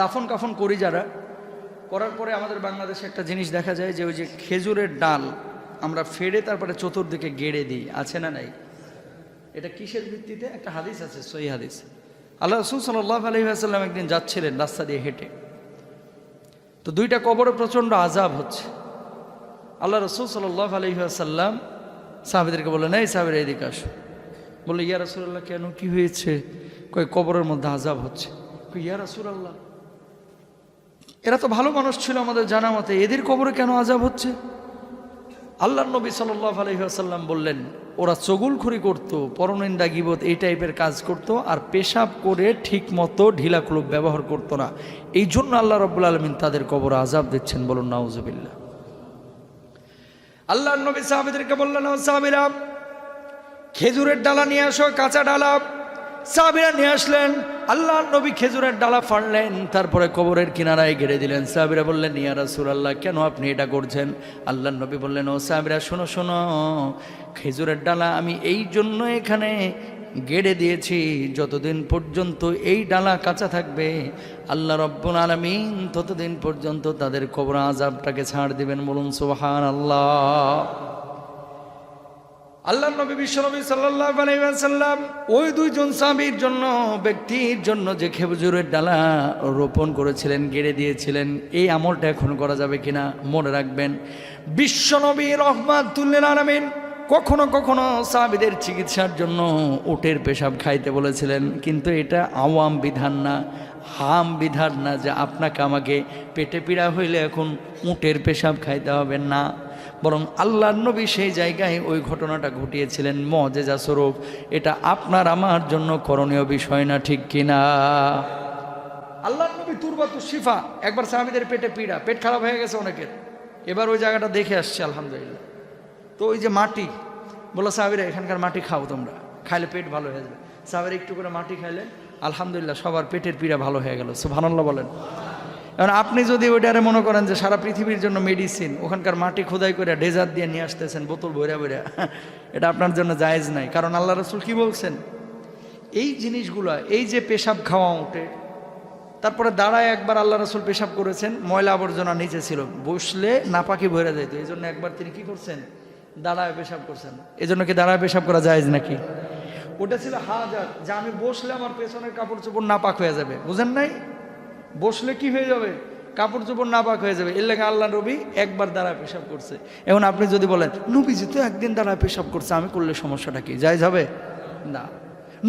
দাফন কাফন করি যারা, করার পরে আমাদের বাংলাদেশে একটা জিনিস দেখা যায় যে ওই যে খেজুরের ডাল আমরা ফেড়ে তারপরে চতুর্দিকে গেড়ে দিই, আছে না নাই? এটা কিসের ভিত্তিতে? একটা হাদিস আছে, সহি হাদিস। আল্লাহ রাসূল সাল্লাল্লাহু আলাইহি ওয়াসাল্লাম একদিন যাচ্ছিলেন রাস্তা দিয়ে হেঁটে, তো দুইটা কবরে প্রচণ্ড আযাব হচ্ছে। আল্লাহ রাসূল সাল্লাল্লাহু আলাইহি ওয়াসাল্লাম সাহাবীদেরকে বললেন, এই সাহাবীরা এদিকে আসো। বললো, ইয়া রাসূলুল্লাহ, কেন, কি হয়েছে? কই কবরের মধ্যে আযাব হচ্ছে। কই, ইয়া রাসূলুল্লাহ, এরা তো ভালো মানুষ ছিল আমাদের জানা মতে, এদের কবরে কেন আযাব হচ্ছে? আল্লাহর নবী সাল্লাল্লাহু আলাইহি ওয়াসাল্লাম বললেন, ওরা চগুলখড়ি করতো, পরনিন্দা গীবত এই টাইপের কাজ করতো, আর পেশাব করে ঠিক মতো ঢিলা ক্লুব ব্যবহার করতো না, এই জন্য আল্লাহ রাব্বুল আলামিন তাদের কবরে আযাব দিচ্ছেন। বলুন নাউজুবিল্লাহ। আল্লাহর নবী সাহাবীদেরকে বললেন, ও সাহাবীরা, খেজুরের ডালা নিয়ে আসো, কাঁচা ডালা। সাহাবীরা নিয়ে আসলেন। আল্লাহর নবী খেজুরের ডালা ফাড়লেন, তারপরে কবরের কিনারায় গেড়ে দিলেন। সাহাবীরা বললেন, ইয়া রাসূলুল্লাহ, কেন আপনি এটা করছেন? আল্লাহর নবী বললেন, ও সাহাবীরা, শোনো শোনো, খেজুরের ডালা আমি এই জন্য এখানে গেড়ে দিয়েছি, যতদিন পর্যন্ত এই ডালা কাঁচা থাকবে আল্লাহ রাব্বুল আলামিন ততদিন পর্যন্ত তাদের কবর আযাবটাকে ছাড় দিবেন। বলুন সুবহানাল্লাহ। আল্লাহর নবী বিশ্বনবী সাল্লাল্লাহু আলাইহি ওয়াসাল্লাম ওই দুইজন সাহাবীর জন্য, ব্যক্তির জন্য যে খেজুরের ডালা রোপণ করেছিলেন, গেড়ে দিয়েছিলেন, এই আমলটা এখন করা যাবে কিনা মনে রাখবেন। বিশ্বনবী রাহমাতুল লিল আলামিন কখনো কখনো সাহাবীদের চিকিৎসার জন্য উটের পেশাব খাইতে বলেছিলেন, কিন্তু এটা আওয়াম বিধান না, হাম বিধান না যে আপনাকে আমাকে পেটে পীড়া হইলে এখন উটের পেশাব খাইতে হবে না, বরং আল্লাহর নবী সেই জায়গায় ওই ঘটনাটা ঘটিয়েছিলেন মুআজিজা স্বরূপ। এটা আপনার আমার জন্য করণীয় বিষয় না, ঠিক কিনা? আল্লাহর নবী তুরবাতুশ শিফা, একবার সাহাবীদের পেটে পীড়া, পেট খারাপ হয়ে গেছে অনেকের, এবার ওই জায়গাটা দেখে আসছে আলহামদুলিল্লাহ। তো ওই যে মাটি, বলো সাহাবীরা এখানকার মাটি খাও, তোমরা খাইলে পেট ভালো হয়ে যাবে। সাহাবীরা একটু করে মাটি খাইলে আলহামদুলিল্লাহ সবার পেটের পীড়া ভালো হয়ে গেল। সুবহানাল্লাহ বলেন। এখন আপনি যদি ওইটারে মনে করেন যে সারা পৃথিবীর জন্য মেডিসিন, ওখানকার মাটি খোদাই করে ডেজার্ট দিয়ে নিয়ে আসতেছেন বোতল ভরে ভরে, এটা আপনার জন্য জায়েজ নাই। কারণ আল্লাহ রাসূল কি বলছেন, এই জিনিসগুলো, এই যে পেশাব খাওয়া উঠে, তারপরে দাঁড়ায় একবার আল্লাহ রাসূল পেশাব করেছেন, ময়লা আবর্জনা নিচে ছিল, বসলে নাপাকি ভরে যেত, এই জন্য একবার তিনি কি করছেন, দাঁড়ায় পেশাব করছেন। এই জন্য কি দাঁড়ায় পেশাব করা জায়েজ নাকি? ওটা ছিল হাজার, যে আমি বসলে আমার পেছনের কাপড় চোপড় নাপাক হয়ে যাবে, বুঝেন নাই? বসলে কি হয়ে যাবে, কাপড় চোপড় নাপাক হয়ে যাবে, এর লেগে আল্লাহ নবী একবার দাঁড়ায় পেশাব করছে। এখন আপনি যদি বলেন নবীজি তো একদিন দাঁড়ায় পেশাব করছে, আমি করলে সমস্যাটা কি, জায়েজ হবে? না।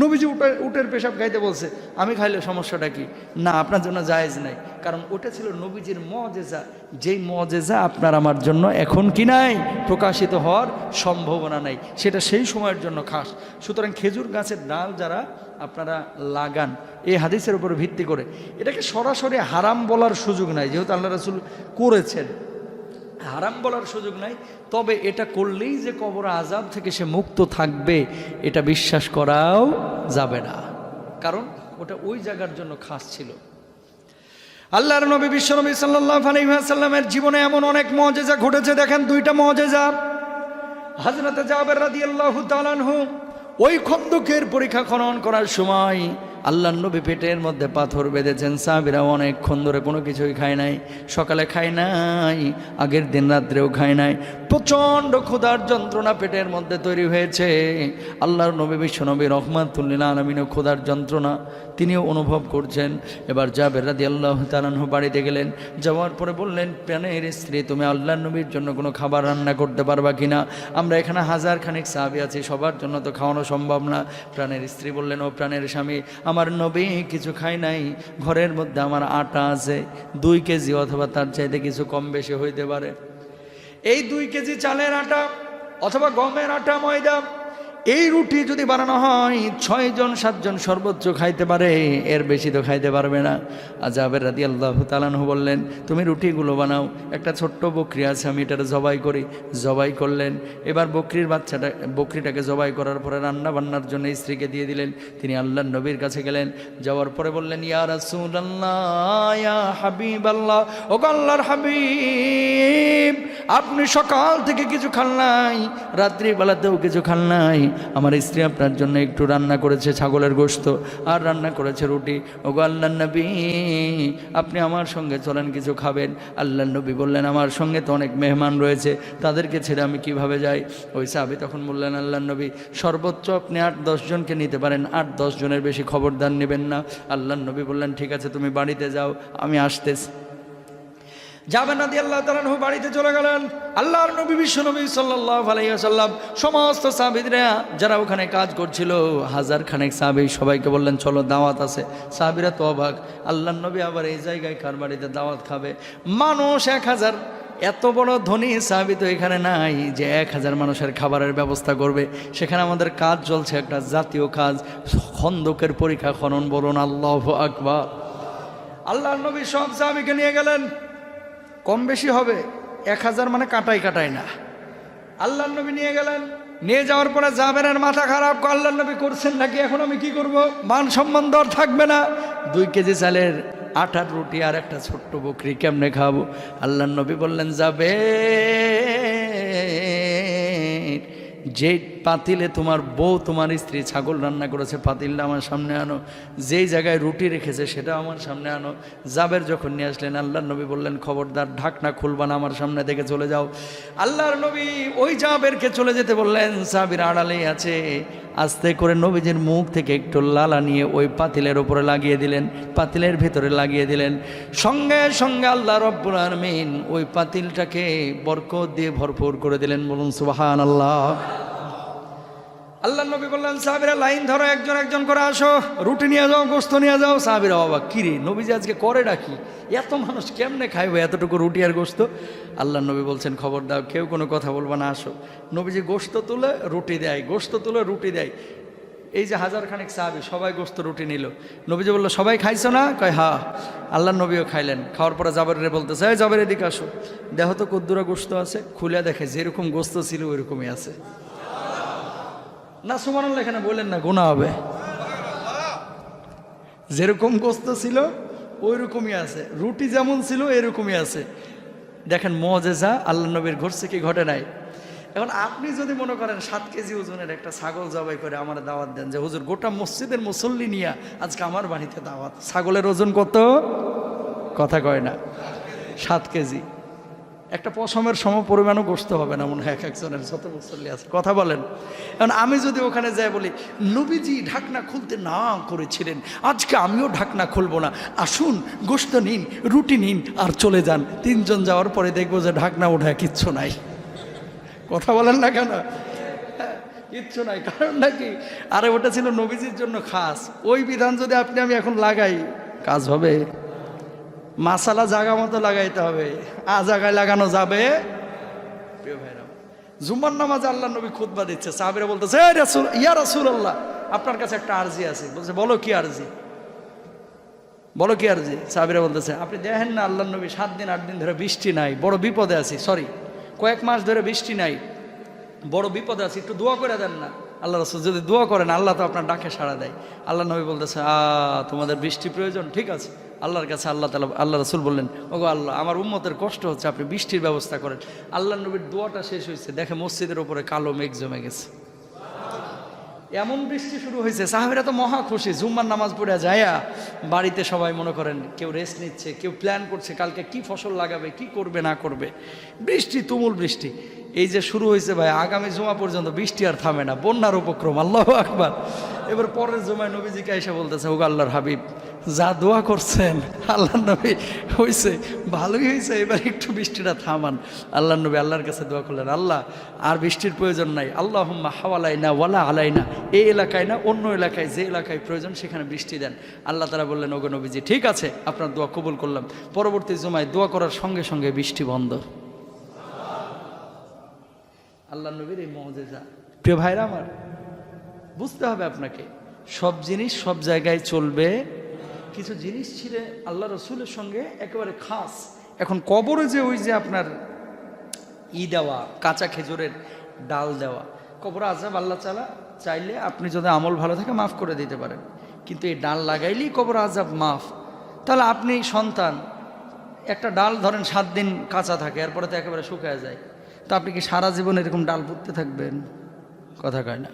নবীজি উটের পেশাব খাইতে বলছে, আমি খাইলে সমস্যাটা কি? না, আপনার জন্য জায়েজ নাই, কারণ ওটা ছিল নবীজির মুআজিজা, যেই মুআজিজা আপনার আমার জন্য এখন কি নাই, প্রকাশিত হওয়ার সম্ভাবনা নাই, সেটা সেই সময়ের জন্য খাস। সুতরাং খেজুর গাছের ডাল যারা আপনারা লাগান, এই হাদিসের উপর ভিত্তি করে এটাকে সরাসরি হারাম বলার সুযোগ নাই, যেহেতু আল্লাহ রাসূল করেছেন, হারাম বলার সুযোগ নাই। তবে এটা করলেই যে কবর আযাব থেকে সে মুক্ত থাকবে, এটা বিশ্বাস করাও যাবে না, কারণ ওটা ওই জায়গার জন্য খাস ছিল। আল্লাহর নবী বিশ্বনবী সাল্লাল্লাহু আলাইহি ওয়াসাল্লামের জীবনে এমন অনেক মুআজিজা ঘটেছে। দেখেন দুইটা মুআজিজা। হযরত জাবের রাদিয়াল্লাহু তাআলা আনহু ওই খন্দকের পরীক্ষা খনন করার সময় আল্লাহর নবী পেটের মধ্যে পাথর বেঁধেছেন। সাহাবীরা অনেকক্ষণ ধরে কোনো কিছুই খায় নাই, সকালে খায় নাই, আগের দিন রাত্রেও খায় নাই, প্রচণ্ড ক্ষুধার যন্ত্রণা পেটের মধ্যে তৈরি হয়েছে। আল্লাহর নবী বিশ্বনবী রাহমাতুল লিল আলামিনও ক্ষুধার যন্ত্রণা তিনিও অনুভব করছেন। এবার জাবের রাদিয়াল্লাহু তাআলা আনহু বাড়িতে গেলেন, যাওয়ার পরে বললেন, প্রাণের স্ত্রী, তুমি আল্লাহর নবীর জন্য কোনো খাবার রান্না করতে পারবা কিনা? আমরা এখানে হাজার খানিক সাহাবী আছি, সবার জন্য তো খাওয়ানো সম্ভব না। প্রাণের স্ত্রী বললেন, ও প্রাণের স্বামী, আমার নবী কিছু খায় নাই, ঘরের মধ্যে আমার আটা আছে 2 কেজি অথবা তার চাইতে কিছু কম বেশি হইতে পারে। এই 2 কেজি চালের আটা অথবা গমের আটা, ময়দা, এই রুটি যদি বানানো হয় 6 জন 7 জন সর্বোচ্চ খাইতে পারে, এর বেশি তো খাইতে পারবে না। জাবের রাদিয়াল্লাহু তাআলা আনহু বললেন, তুমি রুটিগুলো বানাও, একটা ছোট্ট বকরি আছে, আমি এটাকে জবাই করি। জবাই করলেন। এবার বকরিটাকে জবাই করার পরে রান্না বান্নার জন্য স্ত্রীকে দিয়ে দিলেন। তিনি আল্লাহর নবীর কাছে গেলেন, যাওয়ার পরে বললেন, ইয়া রাসূলুল্লাহ, ইয়া হাবিবাল্লাহ, ও আল্লাহর হাবিব, আপনি সকাল থেকে কিছু খান নাই, রাত্রিবেলাতেও কিছু খান নাই, আমার স্ত্রী আপনার জন্য একটু রান্না করেছে ছাগলের গোশত আর রান্না করেছে রুটি। ওগো আল্লাহর নবী, আপনি আমার সঙ্গে চলেন, কিছু খাবেন। আল্লাহর নবী বললেন, আমার সঙ্গে তো অনেক মেহমান রয়েছে, তাদেরকে ছেড়ে আমি কিভাবে যাই? ওই সাহাবী তখন বললেন, আল্লাহর নবী, সর্বোচ্চ আপনি 8-10 জনকে নিতে পারেন, 8-10 জনের বেশি খবরদার নেবেন না। আল্লাহর নবী বললেন, ঠিক আছে, তুমি বাড়িতে যাও, আমি আসতেছি। যাবেন রাদিয়াল্লাহু তাআলা আনহু বাড়িতে চলে গেলেন। আল্লাহর নবী বিশ্বনবী সাল্লাল্লাহু আলাইহি ওয়াসাল্লাম সমস্ত সাহাবীরা যারা ওখানে কাজ করছিল, 1000 খানেক সাহাবী, সবাইকে বললেন, চলো দাওয়াত আছে। সাহাবীরা তো অবাক, আল্লাহর নবী আবার এই জায়গায় কার বাড়িতে দাওয়াত খাবে? মানুষ 1000, এত বড় ধনী সাহাবী তো এখানে নাই যে 1000 মানুষের খাবারের ব্যবস্থা করবে। সেখানে আমাদের কাজ চলছে, একটা জাতীয় কাজ, খন্দকের পরীক্ষা খনন। বলুন আল্লাহু আকবার। আল্লাহর নবী সব সাহাবীকে নিয়ে গেলেন, কম বেশি হবে, 1000 মানে কাটাই না। আল্লাহর নবী নিয়ে গেলেন, নিয়ে যাওয়ার পরে জাবেরের মাথা খারাপ, আল্লাহর নবী করছেন নাকি, এখন আমি কি করব? মান সম্মান দর থাকবে না। 2 কেজি চালের আটার রুটি আর একটা ছোট্ট বকরি কেমনে খাবো? আল্লাহর নবী বললেন, যাবে যে পাতিলে তোমার বউ তোমার স্ত্রী ছাগল রান্না করেছে, পাতিলটা আমার সামনে আনো। যেই জায়গায় রুটি রেখেছে সেটা আমার সামনে আনো। জাবের যখন নিয়ে আসলেন, আল্লাহর নবী বললেন, খবরদার ঢাকনা খুলবা না, আমার সামনে থেকে চলে যাও। আল্লাহর নবী ওই জাবেরকে চলে যেতে বললেন, সাহাবীর আড়ালেই আছে। আস্তে করে নবীজির মুখ থেকে একটু লালা নিয়ে ওই পাতিলের উপরে লাগিয়ে দিলেন, পাতিলের ভেতরে লাগিয়ে দিলেন। সঙ্গে সঙ্গে আল্লাহ রব্বুল আলামিন ওই পাতিলটাকে বরকত দিয়ে ভরপুর করে দিলেন। বলুন সুবহানাল্লাহ। আল্লাহর নবী বললেন, সাহাবীরা লাইন ধরো, একজন একজন করে আসো, রুটি নিয়ে যাও, গোশত নিয়ে যাও। সাহাবীরা অবাক, কিরে নবীজি আজকে করে ডাকি, এত মানুষ কেমনে খাইবে এতটুকু রুটি আর গোশত? আল্লাহর নবী বলছেন, খবর দাও, কেউ কোনো কথা বলবা না, আসো। নবীজি গোশত তুলে রুটি দেয়, গোশত তুলে রুটি দেয়। এই যে 1000 খানেক সাহাবী সবাই গোশত রুটি নিল। নবীজি বললো, সবাই খাইছো না? কয় হ্যাঁ। আল্লাহর নবীও খাইলেন। খাওয়ার পরে জাবেরে বলতেছে, এই জাবের এদিকে আসো, দেখো তো কদ্দুরা গোশত আছে। খুলে দেখে যেরকম গোশত ছিল ওইরকমই আছে। না সুবহানাল্লাহ এখানে বললেন না, গুনাহ হবে। যেরকম গোশত ছিল ওই রকমই আছে, রুটি যেমন ছিল এরকমই আছে। দেখেন মুআজিজা আল্লাহর নবীর ঘটছে কি ঘটে নাই? এখন আপনি যদি মনে করেন 7 কেজি ওজনের একটা ছাগল জবাই করে আমার দাওয়াত দেন, যে হুজুর গোটা মসজিদের মুসল্লি নিয়ে আজকে আমার বাড়িতে দাওয়াত, ছাগলের ওজন কত? কথা কয় না, 7 কেজি। একটা পশমের সম পরিমাণও গোশত হবে না মনে হয় এক একজনের, যত মুসল্লি আছে। কথা বলেন। এখন আমি যদি ওখানে যাই বলি, নবীজি ঢাকনা খুলতে না করেছিলেন, আজকে আমিও ঢাকনা খুলবো না, আসুন গোশত নিন, রুটি নিন আর চলে যান। 3 জন যাওয়ার পরে দেখবো যে ঢাকনা ওঠায় কিচ্ছু নাই। কথা বলেন না কেন? কিচ্ছু নাই। কারণ নাকি, আরে ওটা ছিল নবীজির জন্য খাস। ওই বিধান যদি আমি এখন লাগাই, কাজ হবে? মাসালা জায়গা মতো লাগাইতে হবে, জায়গায় লাগানো যাবে? প্রিয় ভাইরা, জুমার নামাজে আল্লাহ নবী খুতবা দিচ্ছে, সাহাবীরা বলতেছে, ইয়া রাসূলুল্লাহ, আপনার কাছে একটা আরজি আছে। বলছে, বলো কি আরজি, বলো কি আরজি? সাহাবীরা বলতেছে, আপনি দেখেন না আল্লাহ নবী 7 দিন 8 দিন ধরে বৃষ্টি নাই, বড় বিপদে আছি, কয়েক মাস ধরে বৃষ্টি নাই, বড় বিপদে আছি, একটু দোয়া করে দেন না। আল্লাহ রাসূল যদি দোয়া করেন, আল্লাহ তো আপনার ডাকে সাড়া দেয়। আল্লাহ নবী বলতেছে, তোমাদের বৃষ্টি প্রয়োজন, ঠিক আছে। আল্লাহর কাছে আল্লাহ রাসূল বললেন, ওগো আল্লাহ, আমার উম্মতের কষ্ট হচ্ছে, আপনি বৃষ্টির ব্যবস্থা করেন। আল্লাহ নবীর দোয়াটা শেষ হয়েছে, দেখে মসজিদের উপরে কালো মেঘ জমে গেছে, এমন বৃষ্টি শুরু হয়েছে। সাহাবীরা তো মহা খুশি, জুম্মার নামাজ পড়ে যায়া বাড়িতে সবাই মনে করেন কেউ রেস্ট নিচ্ছে, কেউ প্ল্যান করছে কালকে কি ফসল লাগাবে, কি করবে না করবে। বৃষ্টি, তুমুল বৃষ্টি। এই যে শুরু হয়েছে ভাই, আগামী জুমা পর্যন্ত বৃষ্টি আর থামে না, বন্যার উপক্রম। আল্লাহু আকবার। এবার পরের জুমায় নবীজিকে এসে বলতেছে, ওগো আল্লাহর হাবিব, যা দোয়া করছেন আল্লাহর নবী, হয়েছে, ভালোই হয়েছে, এবার একটু বৃষ্টিটা থামান। আল্লাহর নবী আল্লাহর কাছে দোয়া করলেন, আল্লাহ আর বৃষ্টির প্রয়োজন নাই, আল্লাহুম্মা হাওয়ালাইনা ওয়ালা আলাইনা, এই এলাকায় না অন্য এলাকায়, যে এলাকায় প্রয়োজন সেখানে বৃষ্টি দেন। আল্লাহ তাআলা বললেন, ওগো নবীজি, ঠিক আছে, আপনার দোয়া কবুল করলাম। পরবর্তী জুমায় দোয়া করার সঙ্গে সঙ্গে বৃষ্টি বন্ধ। আল্লাহ নবীর এই মুআজিজা। প্রিয় ভাইরা আমার, বুঝতে হবে আপনাকে, সব জিনিস সব জায়গায় চলবে। কিছু জিনিস ছিল আল্লাহ রসুলের সঙ্গে একেবারে খাস। এখন কবরে যে ওই যে আপনার দেওয়া, কাঁচা খেজুরের ডাল দেওয়া, কবর আযাব আল্লাহ তাআলা চাইলে আপনি যদি আমল ভালো থাকে মাফ করে দিতে পারেন, কিন্তু এই ডাল লাগাইলেই কবর আযাব মাফ। তাহলে আপনি সন্তান, একটা ডাল ধরেন 7 দিন কাঁচা থাকে, এরপরে তো একেবারে শুকায় যায়, তো আপনি কি সারা জীবন এরকম ডাল পুঁততে থাকবেন? কথা কয় না।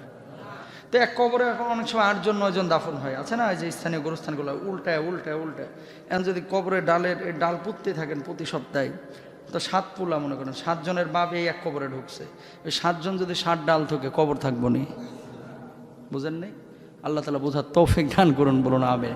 তো এক কবরে এখন অনেক সময় 8 জন 9 জন দাফন হয়, আছে না, এই যে স্থানীয় গোরস্থানগুলো উল্টায় উল্টায় উল্টায়। এখন যদি কবরে ডাল পুঁততে থাকেন প্রতি সপ্তাহে, তো 7 পুলা মনে করেন 7 জনের বাপ এই এক কবরে ঢুকছে, ওই 7 জন যদি 7 ডাল থাকে কবর থাকবো নি? বুঝেন নাই? আল্লাহ তাআলা বোঝার তৌফিক দান করুন, বলুন আমিন।